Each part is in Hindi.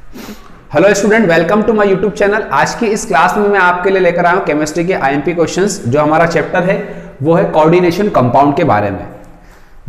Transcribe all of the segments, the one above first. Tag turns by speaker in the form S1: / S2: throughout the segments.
S1: Hello student, welcome to my YouTube channel. आज की इस क्लास में मैं आपके लिए लेकर आया हूं केमिस्ट्री के आईएमपी क्वेश्चंस। जो हमारा चैप्टर है वो है कोऑर्डिनेशन कंपाउंड के बारे में।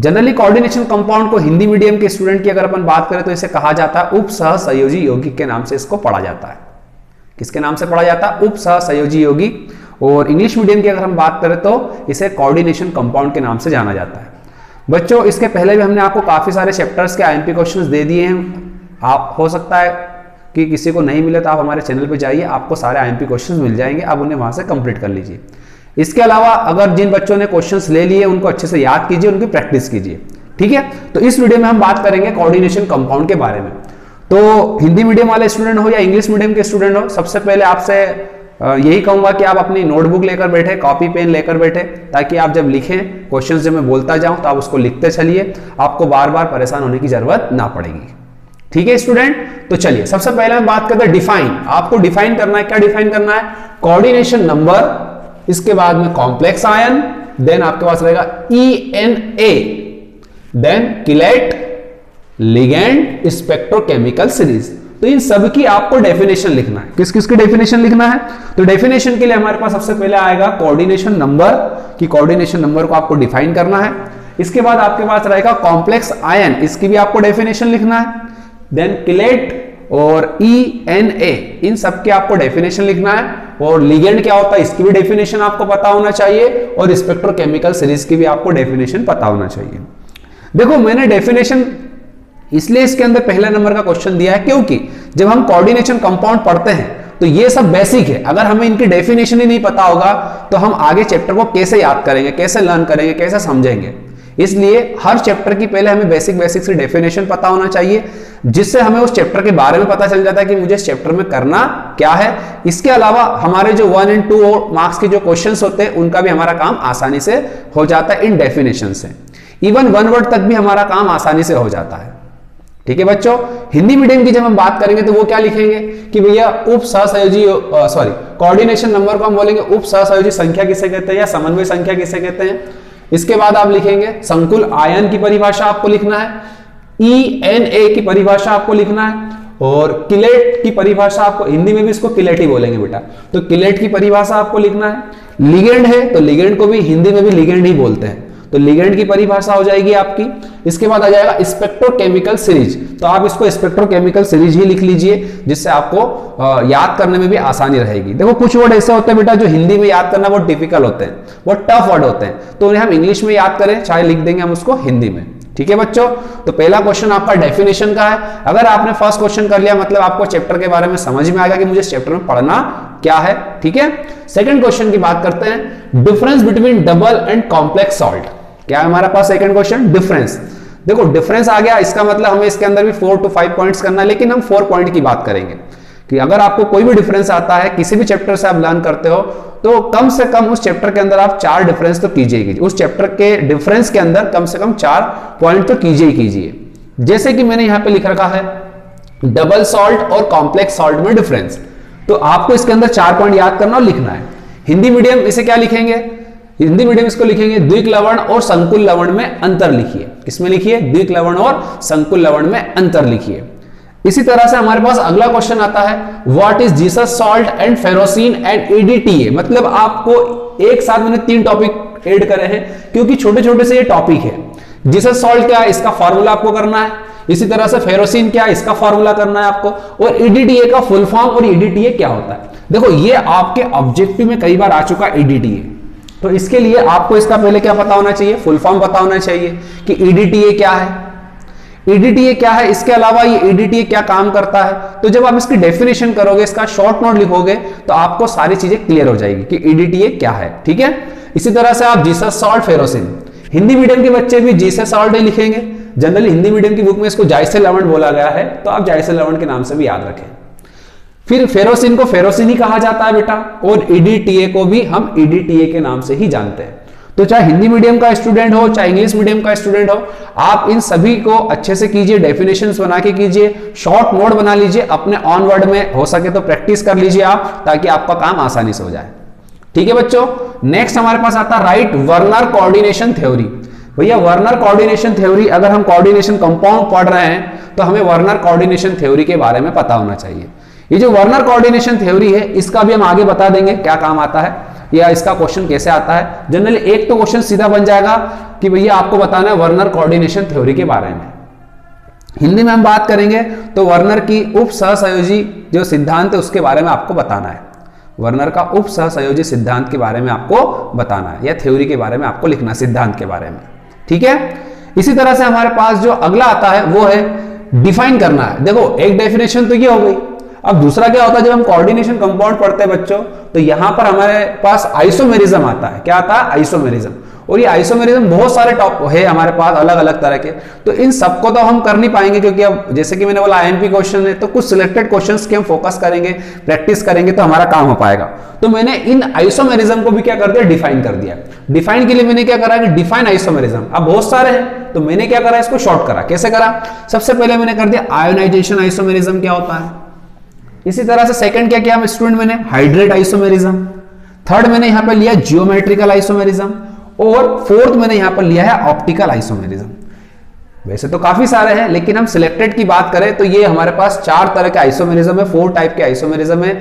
S1: जनरली कोऑर्डिनेशन कंपाउंड को हिंदी मीडियम के स्टूडेंट की अगर अपन बात करें तो इसे कहा जाता है उप सह संयोजी यौगिक के नाम से इसको पढ़ा जाता है। किसके नाम से पढ़ा जाता है? उप सह संयोजी यौगिक। और इंग्लिश मीडियम की अगर हम बात करें तो इसे कोऑर्डिनेशन कंपाउंड के नाम से जाना जाता है। बच्चों, इसके पहले भी हमने आपको काफी सारे चैप्टर्स के आईएमपी क्वेश्चंस दे दिए हैं। आप हो सकता है कि किसी को नहीं मिले तो आप हमारे चैनल पे जाइए, आपको सारे आईएमपी क्वेश्चंस मिल जाएंगे, आप उन्हें वहां से कंप्लीट कर लीजिए। इसके अलावा अगर जिन बच्चों ने क्वेश्चंस ले लिए उनको अच्छे से याद कीजिए, उनकी प्रैक्टिस कीजिए। ठीक है, तो इस वीडियो में हम बात करेंगे कोऑर्डिनेशन कंपाउंड के बारे में। तो हिंदी मीडियम वाले स्टूडेंट हो या इंग्लिश मीडियम के स्टूडेंट हो, सबसे पहले आपसे यही कहूंगा कि आप अपनी नोटबुक लेकर बैठे, कॉपी पेन लेकर बैठे, ताकि आप जब लिखें क्वेश्चंस जब मैं बोलता जाऊं तो आप उसको लिखते चलिए, आपको बार बार परेशान होने की जरूरत ना पड़ेगी। ठीक है स्टूडेंट, तो चलिए सबसे पहले हम बात करते हैं डिफाइन। आपको डिफाइन करना है, क्या डिफाइन करना है? कोऑर्डिनेशन नंबर, इसके बाद में कॉम्प्लेक्स आयन, देन आपके पास रहेगा ENA, then chelate, ligand, spectrochemical series. तो इन सब की आपको डेफिनेशन लिखना है। किस किस की डेफिनेशन लिखना है? तो डेफिनेशन के लिए हमारे पास सबसे पहले आएगा कोऑर्डिनेशन नंबर, कि कोऑर्डिनेशन नंबर को आपको डिफाइन करना है। इसके बाद आपके पास रहेगा कॉम्प्लेक्स आयन, इसकी भी आपको डेफिनेशन लिखना है। देन किलेट और ENA, इन सब के आपको डेफिनेशन लिखना है। और लिगेंड क्या होता है इसकी भी डेफिनेशन आपको पता होना चाहिए, और स्पेक्ट्रोकेमिकल सीरीज की भी आपको डेफिनेशन पता होना चाहिए। देखो, मैंने डेफिनेशन इसलिए इसके अंदर पहला नंबर का क्वेश्चन दिया है क्योंकि जब हम कोऑर्डिनेशन कंपाउंड पढ़ते हैं तो ये सब बेसिक है। अगर हमें इनकी डेफिनेशन ही नहीं पता होगा तो हम आगे चैप्टर को कैसे याद करेंगे, कैसे लर्न करेंगे, कैसे समझेंगे। इसलिए हर चैप्टर की पहले हमें बेसिक सी डेफिनेशन पता होना चाहिए, जिससे हमें उस चैप्टर के बारे में पता चल जाता है कि मुझे इस चैप्टर में करना क्या है। इसके अलावा हमारे जो 1 और 2 मार्क्स के जो क्वेश्चंस होते हैं उनका भी हमारा काम आसानी से हो जाता है इन डेफिनेशन से। इवन 1 वर्ड तक भी हमारा काम आसानी से हो जाता है। ठीक है बच्चों, हिंदी मीडियम की जब हम बात करेंगे तो वो क्या लिखेंगे कि भैया उप सहसंयोजी कोऑर्डिनेशन नंबर को हम बोलेंगे उप सहसंयोजी संख्या किसे कहते हैं या समन्वय संख्या किसे कहते हैं। इसके बाद आप लिखेंगे संकुल आयन की परिभाषा आपको लिखना है, ENA की परिभाषा आपको लिखना है, और किलेट की परिभाषा आपको, हिंदी में भी इसको किलेट ही बोलेंगे बेटा, तो किलेट की परिभाषा आपको लिखना है। लिगेंड है तो लिगेंड को भी हिंदी में भी लिगेंड ही बोलते हैं, तो लिगेंड की परिभाषा हो जाएगी आपकी। इसके बाद आ जाएगा स्पेक्ट्रोकेमिकल सीरीज, तो आप इसको स्पेक्ट्रोकेमिकल सीरीज ही लिख लीजिए, जिससे आपको याद करने में भी आसानी रहेगी। देखो, कुछ वर्ड ऐसे होते हैं बेटा जो हिंदी में याद करना बहुत डिफिकल्ट होते हैं, बहुत टफ वर्ड होते हैं, तो उन्हें हम इंग्लिश में याद करें चाहे लिख देंगे हम उसको हिंदी में। ठीक है बच्चों, तो पहला क्वेश्चन आपका डेफिनेशन का है। अगर आपने फर्स्ट क्वेश्चन कर लिया मतलब आपको चैप्टर के बारे में समझ में आएगा कि मुझे इस चैप्टर में पढ़ना क्या है। ठीक है, सेकंड क्वेश्चन की बात करते हैं, difference between double and complex salt. क्या है हमारे पास सेकंड क्वेश्चन? डिफरेंस। देखो, डिफरेंस आ गया, इसका मतलब हमें इसके अंदर भी 4 to 5 पॉइंट्स करना है, लेकिन हम 4 पॉइंट की बात करेंगे कि अगर आपको कोई भी डिफरेंस आता है किसी भी चैप्टर से आप लर्न करते हो तो कम से कम उस चैप्टर के अंदर आप 4 डिफरेंस तो कीजिए, उस चैप्टर के डिफरेंस के अंदर कम से कम 4 पॉइंट तो कीजिए। जैसे कि मैंने यहां पे लिख रखा है डबल सॉल्ट और कॉम्प्लेक्स सॉल्ट में डिफरेंस, तो आपको इसके अंदर 4 पॉइंट याद करना और लिखना है। हिंदी मीडियम इसे क्या लिखेंगे? हिंदी मीडियम इसको लिखेंगे द्विक लवण और संकुल लवण में अंतर लिखिए। किसमें लिखिए? द्विक लवण और संकुल लवण में अंतर लिखिए। इसी तरह से हमारे पास अगला क्वेश्चन आता है, what is Jesus salt and ferrocene and EDTA। मतलब आपको एक साथ मैंने 3 टॉपिक ऐड करे हैं क्योंकि छोटे छोटे से ये टॉपिक है। जीसस सॉल्ट क्या है, इसका फॉर्मूला आपको करना है। इसी तरह से फेरोसिन क्या है, इसका फॉर्मूला करना है आपको, और EDTA का फुल फॉर्म और EDTA क्या होता है। देखो, ये आपके ऑब्जेक्टिव में कई बार आ चुका EDTA, तो इसके लिए आपको इसका पहले क्या पता होना चाहिए? फुल फॉर्म पता होना चाहिए कि EDTA क्या है, EDTA क्या है। इसके अलावा ये EDTA क्या काम करता है, तो जब आप इसकी डेफिनेशन करोगे, इसका शॉर्ट नोट लिखोगे तो आपको सारी चीजें क्लियर हो जाएगी कि EDTA क्या है। ठीक है, इसी तरह से आप Jesus salt, ferrocene, Hindi medium के बच्चे भी जीसस सॉल्ट ही लिखेंगे। जनरली हिंदी मीडियम की बुक में इसको जायसे लवण बोला गया है, तो आप जायसे लवण के नाम से भी याद रखें। फिर फेरोसिन को फेरोसिन ही कहा जाता है बेटा, और EDTA को भी हम EDTA के नाम से ही जानते हैं। तो चाहे हिंदी मीडियम का स्टूडेंट हो चाहे इंग्लिश मीडियम का स्टूडेंट हो, आप इन सभी को अच्छे से कीजिए, डेफिनेशंस बना के कीजिए, शॉर्ट नोट बना लीजिए, अपने ऑन वर्ड में हो सके तो प्रैक्टिस कर लीजिए आप, ताकि आपका काम आसानी से हो जाए। ठीक है बच्चों, नेक्स्ट हमारे पास आता है राइट वर्नर कोऑर्डिनेशन थ्योरी। भैया वर्नर कोऑर्डिनेशन थ्योरी, अगर हम कोऑर्डिनेशन कंपाउंड पढ़ रहे हैं तो हमें वर्नर कोऑर्डिनेशन थ्योरी के बारे में पता होना चाहिए। ये जो वर्नर कोऑर्डिनेशन थ्योरी है इसका भी हम आगे बता देंगे क्या काम आता है या इसका क्वेश्चन कैसे आता है। जनरली एक तो क्वेश्चन सीधा बन जाएगा कि भैया आपको बताना है वर्नर कोऑर्डिनेशन थ्योरी के बारे में। हिंदी में हम बात करेंगे तो वर्नर की उप सहसंयोजी जो सिद्धांत है उसके बारे में आपको बताना है। वर्नर का उप सहसंयोजी सिद्धांत के बारे में आपको बताना है या थ्योरी के बारे में आपको लिखना, सिद्धांत के बारे में, ठीक है। इसी तरह से हमारे पास जो अगला आता है वो है डिफाइन करना है। देखो एक डेफिनेशन तो ये हो गई, अब दूसरा क्या होता है, जब हम कोऑर्डिनेशन कंपाउंड पढ़ते हैं बच्चों तो यहां पर हमारे पास आइसोमेरिज्म आता है। क्या आता है? आइसोमेरिज्म। और ये आइसोमेरिज्म बहुत सारे टॉप है हमारे पास अलग अलग तरह के, तो इन सबको तो हम कर नहीं पाएंगे क्योंकि अब जैसे कि मैंने बोला आईएमपी क्वेश्चन है तो कुछ सिलेक्टेड क्वेश्चंस के हम फोकस करेंगे, प्रैक्टिस करेंगे तो हमारा काम हो पाएगा। तो मैंने इन आइसोमेरिज्म को भी क्या कर दिया, डिफाइन कर दिया। डिफाइन के लिए मैंने क्या करा कि डिफाइन आइसोमेरिज्म, अब बहुत सारे हैं तो मैंने क्या करा, इसको शॉर्ट करा। कैसे करा? सबसे पहले मैंने कर दिया आयोनाइजेशन आइसोमेरिज्म क्या होता है। इसी तरह से सेकंड क्या किया स्टूडेंट मैंने, हाइड्रेट आइसोमेरिज्म। थर्ड मैंने यहां पर लिया जियोमेट्रिकल आइसोमेरिज्म और फोर्थ मैंने यहां पर लिया है ऑप्टिकल आइसोमेरिज्म। वैसे तो काफी सारे हैं लेकिन हम सिलेक्टेड की बात करें तो ये हमारे पास 4 तरह के आइसोमेरिज्म है, 4 टाइप के आइसोमेरिज्म है,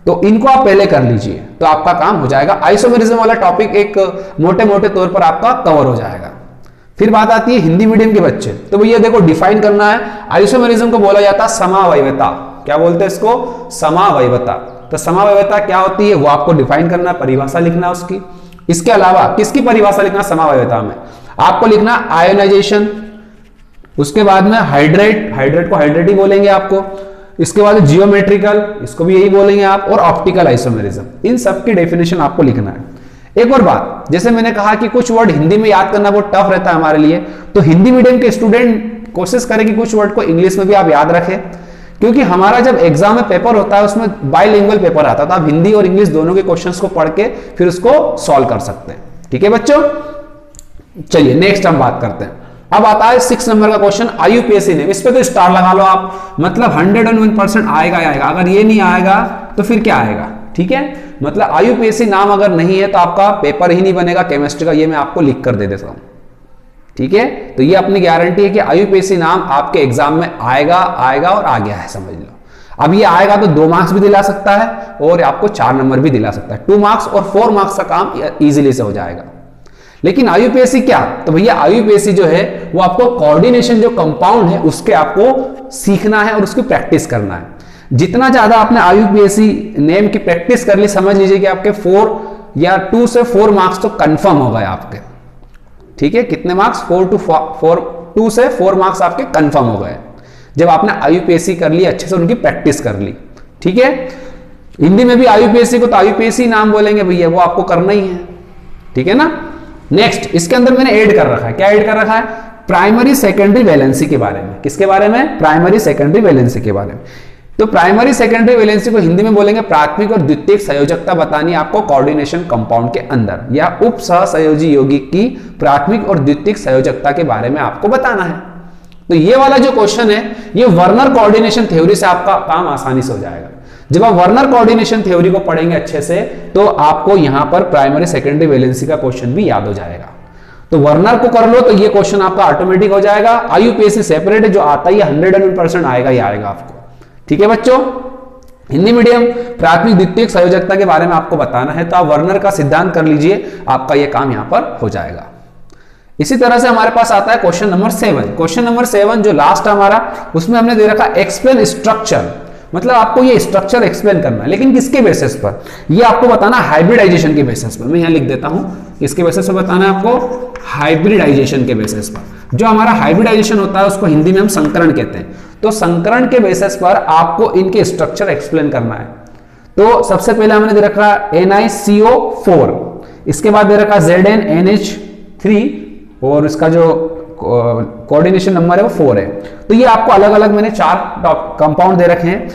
S1: तो इनको आप पहले कर लीजिए तो आपका काम हो जाएगा। आइसोमेरिज्म वाला टॉपिक एक मोटे मोटे तौर पर आपका कवर हो जाएगा। फिर बात आती है हिंदी मीडियम के बच्चे, तो भैया देखो डिफाइन करना है। आइसोमेरिज्म को बोला जाता है समावयवता। क्या बोलते हैं इसको? समावयवता। तो समावयवता क्या होती है वो आपको डिफाइन करना, परिभाषा लिखना उसकी। इसके अलावा किसकी परिभाषा लिखना समावयवता में? आपको लिखना आयोनाइजेशन, उसके बाद में हाइड्रेट, हाइड्रेट को हाइड्रेट ही बोलेंगे आपको, इसके बाद जियोमेट्रिकल, इसको भी यही बोलेंगे आप, और ऑप्टिकल आइसोमेरिज्म। इन सब की डेफिनेशन आपको लिखना है। एक और बात, जैसे मैंने कहा कि कुछ वर्ड हिंदी में याद करना बहुत टफ रहता है हमारे लिए, तो हिंदी मीडियम के स्टूडेंट कोशिश करें कि कुछ वर्ड को इंग्लिश में भी आप याद रखें, क्योंकि हमारा जब एग्जाम में पेपर होता है उसमें बाइलिंगुअल पेपर आता है, तो आप हिंदी और इंग्लिश दोनों के क्वेश्चंस को पढ़ के फिर उसको सॉल्व कर सकते हैं। ठीक है बच्चों, चलिए नेक्स्ट हम बात करते हैं। अब आता है 6 नंबर का क्वेश्चन, आईयूपीएससी ने, इस पे तो स्टार लगा लो आप, मतलब 101% आएगा ही आएगा। अगर ये नहीं आएगा तो फिर क्या आएगा? ठीक है, मतलब आईयूपीएससी नाम अगर नहीं है तो आपका पेपर ही नहीं बनेगा केमिस्ट्री का, ये मैं आपको लिख कर दे देता हूं। ठीक है, तो ये अपनी गारंटी है कि आईयूपीएससी नाम आपके एग्जाम में आएगा आएगा और आ गया है, समझ लो। अब ये आएगा तो 2 मार्क्स भी दिला सकता है और आपको 4 नंबर भी दिला सकता है। 2 मार्क्स और 4 मार्क्स का काम इजीली से हो जाएगा। लेकिन आईयूपीएससी क्या? तो भैया आईयूपीएससी जो है वो आपको कोऑर्डिनेशन जो कंपाउंड है उसके आपको सीखना है और उसकी प्रैक्टिस करना है। जितना ज्यादा आपने आईयूपीएससी नेम की प्रैक्टिस कर ली, समझ लीजिए कि आपके 4 या 2 से 4 मार्क्स तो कंफर्म हो गए आपके। ठीक है, कितने मार्क्स? 2 से 4 मार्क्स आपके कंफर्म हो गए जब आपने आईयूपीएससी कर ली, अच्छे से उनकी प्रैक्टिस कर ली। ठीक है, हिंदी में भी आईयूपीएससी को तो आईयूपीएससी नाम बोलेंगे भैया, वो आपको करना ही है। ठीक है ना। नेक्स्ट, इसके अंदर मैंने ऐड कर रखा है, क्या ऐड कर रखा है? प्राइमरी सेकेंडरी वैलेंसी के बारे में। किसके बारे में? प्राइमरी सेकेंडरी वैलेंसी के बारे में। तो प्राइमरी सेकेंडरी वैलेंसी को हिंदी में बोलेंगे प्राथमिक और द्वितीयक संयोजकता बतानी है आपको कोऑर्डिनेशन कंपाउंड के अंदर, या उप सहसंयोजी यौगिक की प्राथमिक और द्वितीयक संयोजकता के बारे में आपको बताना है। तो ये वाला जो क्वेश्चन है ये वर्नर कोऑर्डिनेशन थ्योरी से आपका काम आसानी से हो जाएगा। जब आप वर्नर कोऑर्डिनेशन थ्योरी को पढ़ेंगे अच्छे से तो आपको यहां पर प्राइमरी सेकेंडरी वैलेंसी का क्वेश्चन भी याद हो जाएगा। तो वर्नर को कर लो तो ये क्वेश्चन आपका ऑटोमेटिक हो जाएगा। आईयूपीएससी सेपरेट है, जो आता ही 101% आएगा ही आएगा आपको। ठीक है बच्चों, हिंदी मीडियम प्राथमिक द्वितीयक संयोजकता के बारे में आपको बताना है तो आप वर्नर का सिद्धांत कर लीजिए, आपका यह काम यहां पर हो जाएगा। इसी तरह से हमारे पास आता है क्वेश्चन नंबर 7। क्वेश्चन नंबर 7 जो लास्ट हमारा, उसमें हमने दे रखा एक्सप्लेन स्ट्रक्चर, मतलब आपको ये स्ट्रक्चर एक्सप्लेन करना है, लेकिन किसके बेसिस पर? ये आपको बताना हाइब्रिडाइजेशन के बेसिस पर। मैं यहां लिख देता हूं, इसके बेसिस पर बताना है आपको हाइब्रिडाइजेशन के बेसिस पर। जो हमारा हाइब्रिडाइजेशन होता है उसको हिंदी में हम संकरण कहते हैं। तो संकरण के बेसिस पर आपको इनके स्ट्रक्चर एक्सप्लेन करना है। तो सबसे पहले हमने दे रखा NiCO4, इसके बाद दे रखा ZnNH3 और इसका जो कोऑर्डिनेशन नंबर है वो 4 है। तो ये आपको अलग अलग मैंने 4 कंपाउंड दे रखे हैं,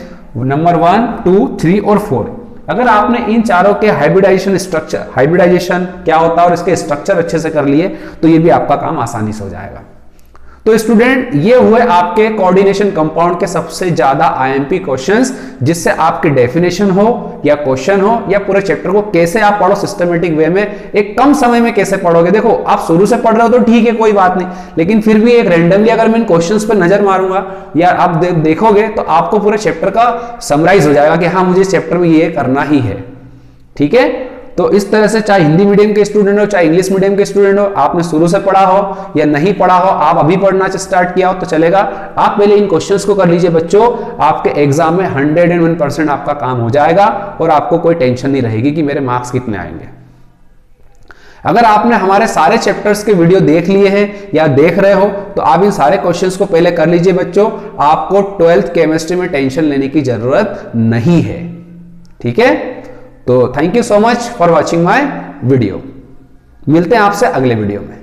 S1: नंबर 1, 2, 3 और 4। अगर आपने इन चारों के हाइब्रिडाइजेशन स्ट्रक्चर, हाइब्रिडाइजेशन क्या होता है और इसके स्ट्रक्चर अच्छे से कर लिए तो ये भी आपका काम आसानी से हो जाएगा। तो स्टूडेंट ये हुए आपके कोऑर्डिनेशन कंपाउंड के सबसे ज्यादा आईएमपी क्वेश्चंस, जिससे आपकी डेफिनेशन हो या क्वेश्चन हो या पूरे चैप्टर को कैसे आप पढ़ो सिस्टमेटिक वे में, एक कम समय में कैसे पढ़ोगे। देखो आप शुरू से पढ़ रहे हो तो ठीक है, कोई बात नहीं, लेकिन फिर भी एक रैंडमली अगर मैं इन क्वेश्चंस पर नजर मारूंगा या आप देखोगे तो आपको पूरे चैप्टर का समराइज हो जाएगा कि हाँ मुझे इस चैप्टर में ये करना ही है। ठीक है, तो इस तरह से चाहे हिंदी मीडियम के स्टूडेंट हो चाहे इंग्लिश मीडियम के स्टूडेंट हो, आपने शुरू से पढ़ा हो या नहीं पढ़ा हो, आप अभी पढ़ना स्टार्ट किया हो तो चलेगा। आप पहले इन क्वेश्चंस को कर लीजिए बच्चों, आपके एग्जाम में 101% आपका काम हो जाएगा और आपको कोई टेंशन नहीं रहेगी कि मेरे मार्क्स कितने आएंगे। अगर आपने हमारे सारे चैप्टर्स के वीडियो देख लिए हैं या देख रहे हो तो आप इन सारे क्वेश्चंस को पहले कर लीजिए बच्चों, आपको 12th केमिस्ट्री में टेंशन लेने की जरूरत नहीं है। ठीक है, तो thank you so much for watching my video. मिलते हैं आपसे अगले वीडियो में।